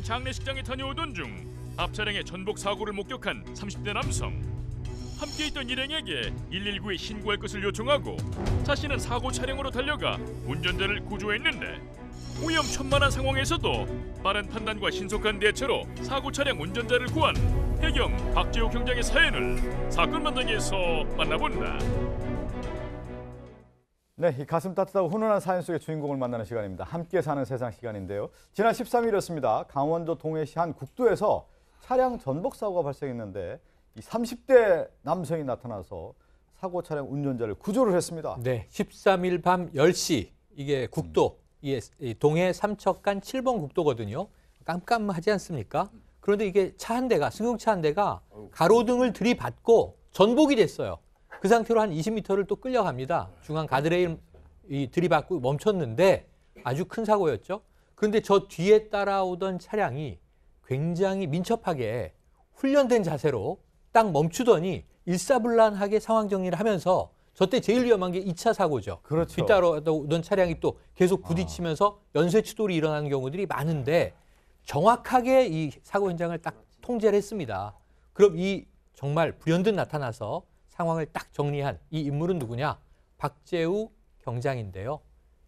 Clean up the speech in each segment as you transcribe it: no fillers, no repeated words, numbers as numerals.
장례식장에 다녀오던 중 앞 차량의 전복 사고를 목격한 30대 남성. 함께 있던 일행에게 119에 신고할 것을 요청하고 자신은 사고 차량으로 달려가 운전자를 구조했는데 위험천만한 상황에서도 빠른 판단과 신속한 대처로 사고 차량 운전자를 구한 해경 박재우 경장의 사연을 사건 현장에서 만나본다. 네, 이 가슴 따뜻하고 훈훈한 사연 속의 주인공을 만나는 시간입니다. 함께 사는 세상 시간인데요. 지난 13일이었습니다. 강원도 동해시 한 국도에서 차량 전복 사고가 발생했는데 이 30대 남성이 나타나서 사고 차량 운전자를 구조를 했습니다. 네, 13일 밤 10시 이게 국도, 이게 동해 삼척간 7번 국도거든요. 깜깜하지 않습니까? 그런데 이게 차 한 대가, 승용차 한 대가 가로등을 들이받고 전복이 됐어요. 그 상태로 한 20m를 또 끌려갑니다. 중앙 가드레일 들이받고 멈췄는데 아주 큰 사고였죠. 그런데 저 뒤에 따라오던 차량이 굉장히 민첩하게 훈련된 자세로 딱 멈추더니 일사불란하게 상황 정리를 하면서 저때 제일 위험한 게 2차 사고죠. 그렇죠. 뒤따라오던 차량이 또 계속 부딪히면서 연쇄 추돌이 일어나는 경우들이 많은데 정확하게 이 사고 현장을 딱 통제를 했습니다. 그럼 이 정말 불현듯 나타나서 상황을 딱 정리한 이 인물은 누구냐? 박재우 경장인데요.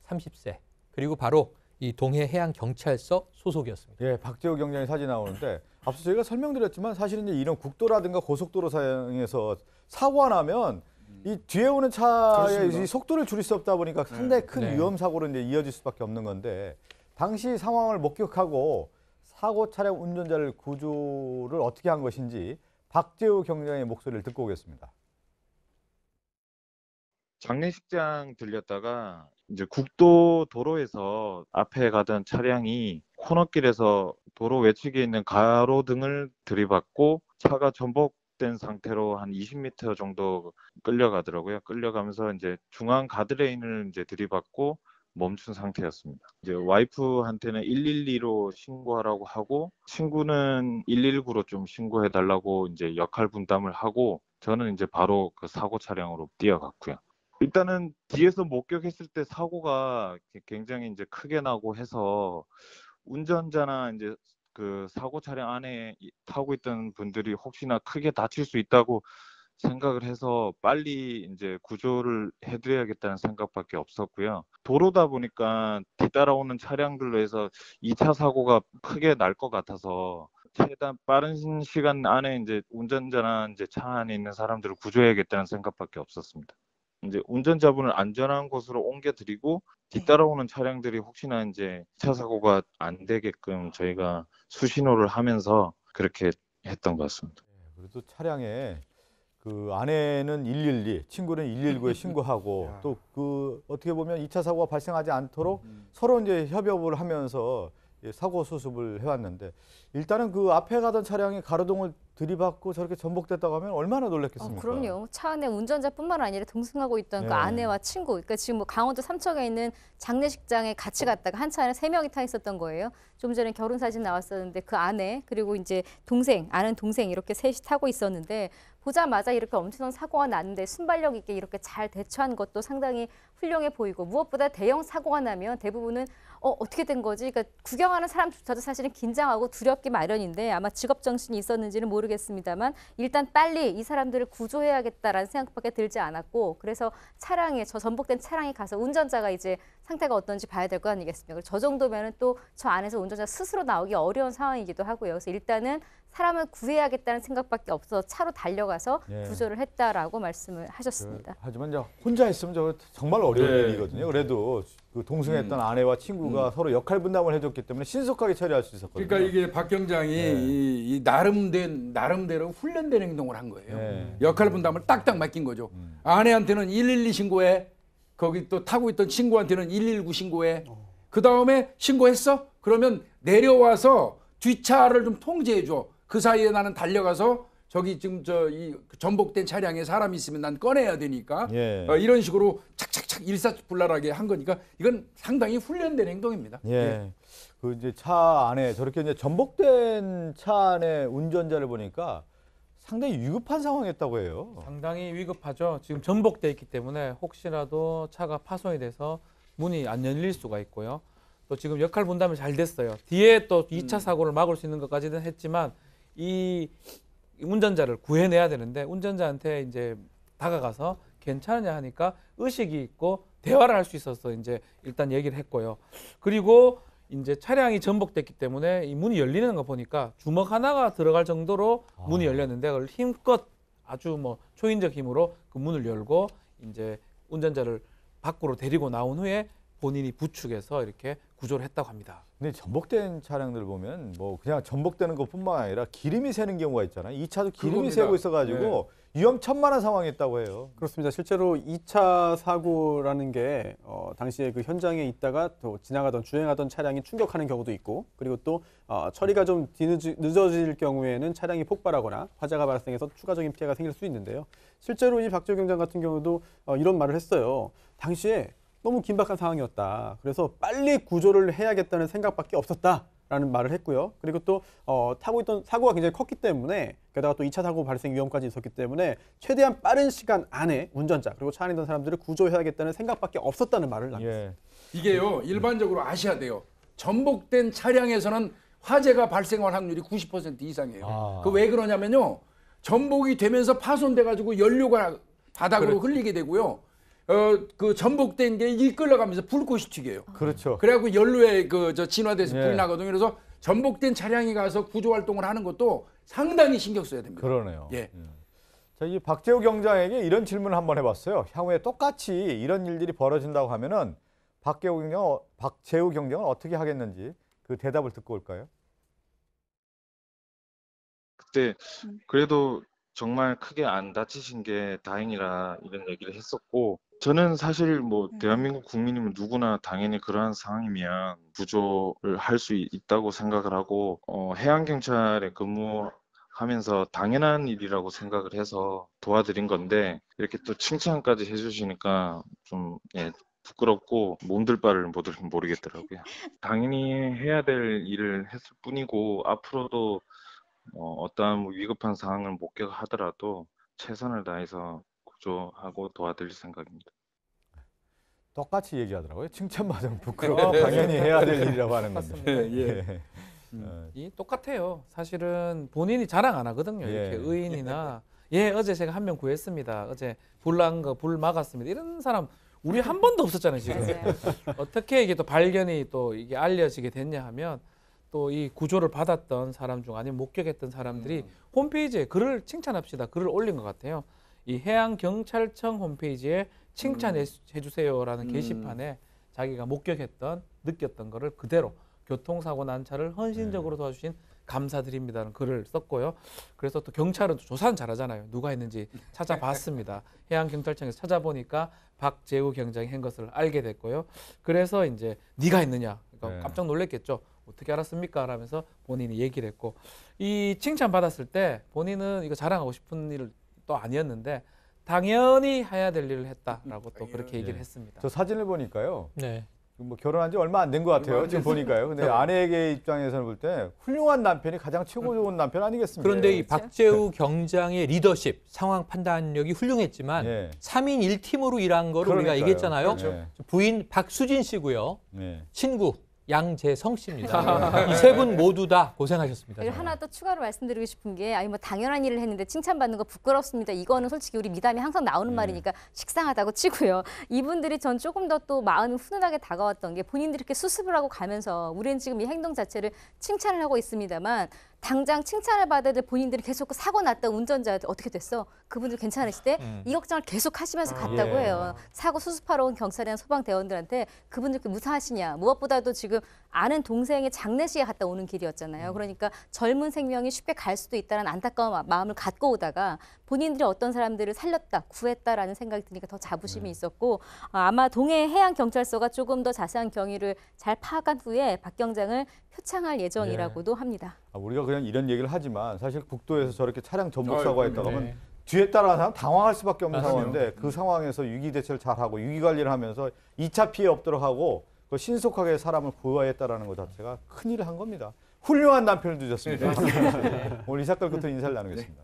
30세. 그리고 바로 이 동해해양경찰서 소속이었습니다. 예, 박재우 경장의 사진이 나오는데 앞서 저희가 설명드렸지만 사실은 이제 이런 국도라든가 고속도로 사용해서 사고가 나면 이 뒤에 오는 차의 이 속도를 줄일 수 없다 보니까 상당히 큰 위험 사고로 이제 이어질 수밖에 없는 건데 당시 상황을 목격하고 사고 차량 운전자를 구조를 어떻게 한 것인지 박재우 경장의 목소리를 듣고 오겠습니다. 장례식장 들렸다가 이제 국도 도로에서 앞에 가던 차량이 코너길에서 도로 외측에 있는 가로등을 들이받고 차가 전복된 상태로 한 20m 정도 끌려가더라고요. 끌려가면서 이제 중앙 가드레인을 이제 들이받고 멈춘 상태였습니다. 이제 와이프한테는 112로 신고하라고 하고 친구는 119로 좀 신고해달라고 이제 역할 분담을 하고 저는 이제 바로 그 사고 차량으로 뛰어갔고요. 일단은 뒤에서 목격했을 때 사고가 굉장히 이제 크게 나고 해서 운전자나 이제 그 사고 차량 안에 타고 있던 분들이 혹시나 크게 다칠 수 있다고 생각을 해서 빨리 이제 구조를 해드려야겠다는 생각밖에 없었고요. 도로다 보니까 뒤따라오는 차량들로 해서 2차 사고가 크게 날 것 같아서 최대한 빠른 시간 안에 이제 운전자나 이제 차 안에 있는 사람들을 구조해야겠다는 생각밖에 없었습니다. 이제 운전자분을 안전한 곳으로 옮겨드리고 뒤따라오는 차량들이 혹시나 이제 차 사고가 안 되게끔 저희가 수신호를 하면서 그렇게 했던 것 같습니다. 그래도 차량에 그 아내는 112, 친구는 119에 신고하고 또 그 어떻게 보면 2차 사고가 발생하지 않도록 서로 이제 협업을 하면서 사고 수습을 해왔는데 일단은 그 앞에 가던 차량이 가로등을 들이받고 저렇게 전복됐다고 하면 얼마나 놀랐겠습니까? 그럼요. 차 안에 운전자뿐만 아니라 동승하고 있던 그 아내와 친구, 그러니까 지금 뭐 강원도 삼척에 있는 장례식장에 같이 갔다가 한 차 안에 3명이 타 있었던 거예요. 좀 전에 결혼 사진 나왔었는데 그 아내 그리고 이제 동생, 아는 동생 이렇게 셋이 타고 있었는데 보자마자 이렇게 엄청난 사고가 났는데 순발력 있게 이렇게 잘 대처한 것도 상당히 훌륭해 보이고 무엇보다 대형 사고가 나면 대부분은 어떻게 된 거지? 그러니까 구경하는 사람조차도 사실은 긴장하고 두렵기 마련인데 아마 직업 정신이 있었는지는 모르겠습니다만 일단 빨리 이 사람들을 구조해야겠다라는 생각밖에 들지 않았고 그래서 차량에 저 전복된 차량에 가서 운전자가 이제 상태가 어떤지 봐야 될 거 아니겠습니까? 저 정도면은 또 저 안에서 운전자 스스로 나오기 어려운 상황이기도 하고요. 그래서 일단은 사람을 구해야겠다는 생각밖에 없어서 차로 달려가서 구조를 했다라고 말씀을 하셨습니다. 하지만 이제 혼자 했으면 저 정말 어려운 일이거든요. 그래도 그 동승했던 아내와 친구가 서로 역할 분담을 해줬기 때문에 신속하게 처리할 수 있었거든요. 그러니까 이게 박 경장이 이 나름대로 훈련된 행동을 한 거예요. 역할 분담을 딱딱 맡긴 거죠. 아내한테는 112 신고해. 거기 또 타고 있던 친구한테는 119 신고해. 그 다음에 신고했어? 그러면 내려와서 뒷차를 좀 통제해 줘. 그 사이에 나는 달려가서 저기 지금 이 전복된 차량에 사람이 있으면 난 꺼내야 되니까 이런 식으로 착착착 일사불란하게 한 거니까 이건 상당히 훈련된 행동입니다. 그 이제 차 안에 저렇게 이제 전복된 차 안에 운전자를 보니까 상당히 위급한 상황이었다고 해요. 상당히 위급하죠. 지금 전복돼 있기 때문에 혹시라도 차가 파손이 돼서 문이 안 열릴 수가 있고요. 또 지금 역할 분담이 잘 됐어요. 뒤에 또 2차 사고를 막을 수 있는 것까지는 했지만 이 운전자를 구해내야 되는데 운전자한테 이제 다가가서 괜찮으냐 하니까 의식이 있고 대화를 할 수 있어서 이제 일단 얘기를 했고요. 그리고 이제 차량이 전복됐기 때문에 이 문이 열리는 거 보니까 주먹 하나가 들어갈 정도로 문이 열렸는데 그걸 힘껏 아주 뭐 초인적 힘으로 그 문을 열고 이제 운전자를 밖으로 데리고 나온 후에 본인이 부축해서 이렇게 구조를 했다고 합니다. 근데 전복된 차량들 보면 뭐 그냥 전복되는 것뿐만 아니라 기름이 새는 경우가 있잖아요. 이 차도 기름이 그겁니다. 새고 있어가지고 위험천만한 상황이 있다고 해요. 그렇습니다. 실제로 2차 사고라는 게 당시에 그 현장에 있다가 또 지나가던 주행하던 차량이 충격하는 경우도 있고 그리고 또 처리가 좀 늦어질 경우에는 차량이 폭발하거나 화재가 발생해서 추가적인 피해가 생길 수 있는데요. 실제로 이 박재우 경장 같은 경우도 이런 말을 했어요. 당시에 너무 긴박한 상황이었다. 그래서 빨리 구조를 해야겠다는 생각밖에 없었다라는 말을 했고요. 그리고 또 타고 있던 사고가 굉장히 컸기 때문에 게다가 또 2차 사고 발생 위험까지 있었기 때문에 최대한 빠른 시간 안에 운전자 그리고 차 안에 있던 사람들을 구조해야겠다는 생각밖에 없었다는 말을 남겼습니다. 이게요 일반적으로 아셔야 돼요. 전복된 차량에서는 화재가 발생할 확률이 90% 이상이에요. 그 왜 그러냐면요. 전복이 되면서 파손돼 가지고 연료가 바닥으로 흘리게 되고요. 그 전복된 게 이끌려가면서 불꽃이 튀겨요. 그렇죠. 그래갖고 연료에 진화돼서 예. 불이 나거든요. 그래서 전복된 차량이 가서 구조 활동을 하는 것도 상당히 신경 써야 됩니다. 그러네요. 예. 자, 이 박재우 경장에게 이런 질문을 한번 해봤어요. 향후에 똑같이 이런 일들이 벌어진다고 하면은 박재우 경장은 어떻게 하겠는지 그 대답을 듣고 올까요? 그때 그래도 정말 크게 안 다치신 게 다행이라 이런 얘기를 했었고 저는 사실 뭐 대한민국 국민이면 누구나 당연히 그러한 상황이면 구조를 할 수 있다고 생각을 하고 해양경찰에 근무하면서 당연한 일이라고 생각을 해서 도와드린 건데 이렇게 또 칭찬까지 해주시니까 좀 부끄럽고 몸둘 바를 모르겠더라고요. 당연히 해야 될 일을 했을 뿐이고 앞으로도 어떠한 위급한 상황을 목격하더라도 최선을 다해서 구조하고 도와드릴 생각입니다. 똑같이 얘기하더라고요. 칭찬받으면 부끄럽고 당연히 해야 될 일이라고 하는 건데. 예. 이 똑같아요. 사실은 본인이 자랑 안 하거든요. 이렇게 의인이나 어제 제가 한 명 구했습니다. 어제 불 막았습니다. 이런 사람 우리 한 번도 없었잖아요, 지금. 어떻게 이게 또 발견이 또 이게 알려지게 됐냐 하면 또 이 구조를 받았던 사람 중 아니면 목격했던 사람들이 홈페이지에 글을 칭찬합시다. 글을 올린 것 같아요. 이 해양경찰청 홈페이지에 칭찬해 주세요라는 게시판에 자기가 목격했던 느꼈던 거를 그대로 교통사고 난 차를 헌신적으로 도와주신 감사드립니다는 글을 썼고요. 그래서 또 경찰은 또 조사는 잘하잖아요. 누가 했는지 찾아봤습니다. 해양경찰청에서 찾아보니까 박재우 경장이 한 것을 알게 됐고요. 그래서 이제 네가 했느냐. 그러니까 깜짝 놀랐겠죠. 어떻게 알았습니까? 라면서 본인이 얘기를 했고 이 칭찬 받았을 때 본인은 이거 자랑하고 싶은 일 또 아니었는데 당연히 해야 될 일을 했다라고 또 그렇게 얘기를 했습니다. 저 사진을 보니까요. 네. 뭐 결혼한 지 얼마 안 된 것 같아요. 지금 보니까요. 근데 아내에게 입장에서는 볼 때 훌륭한 남편이 가장 최고 좋은 남편 아니겠습니까? 그런데 이 박재우 경장의 리더십, 상황 판단력이 훌륭했지만 3인 1팀으로 일한 거를 우리가 얘기했잖아요. 부인 박수진 씨고요. 친구 양재성 씨입니다. 이 세 분 모두 다 고생하셨습니다. 하나 더 추가로 말씀드리고 싶은 게 아니 뭐 당연한 일을 했는데 칭찬받는 거 부끄럽습니다. 이거는 솔직히 우리 미담이 항상 나오는 말이니까 식상하다고 치고요. 이분들이 전 조금 더 또 마음이 훈훈하게 다가왔던 게 본인들이 이렇게 수습을 하고 가면서 우리는 지금 이 행동 자체를 칭찬을 하고 있습니다만 당장 칭찬을 받아야 될 본인들이 계속 사고 났다 운전자들 어떻게 됐어? 그분들 괜찮으실 때 이 걱정을 계속 하시면서 갔다고 해요. 사고 수습하러 온 경찰이나 소방대원들한테 그분들 무사하시냐. 무엇보다도 지금 아는 동생의 장례식에 갔다 오는 길이었잖아요. 그러니까 젊은 생명이 쉽게 갈 수도 있다는 안타까운 마음을 갖고 오다가 본인들이 어떤 사람들을 살렸다, 구했다라는 생각이 드니까 더 자부심이 있었고 아마 동해 해양경찰서가 조금 더 자세한 경위를 잘 파악한 후에 박 경장을 표창할 예정이라고도 합니다. 우리가 그냥 이런 얘기를 하지만 사실 국도에서 저렇게 차량 전복 사고가 있다가 하면 뒤에 따라 사람 당황할 수밖에 없는 상황인데 그 상황에서 위기 대처를 잘하고 위기 관리를 하면서 2차 피해 없도록 하고 신속하게 사람을 구해했다라는 것 자체가 큰일을 한 겁니다. 훌륭한 남편을 두셨습니다. 오늘 이 사건 끝으로 인사를 나누겠습니다.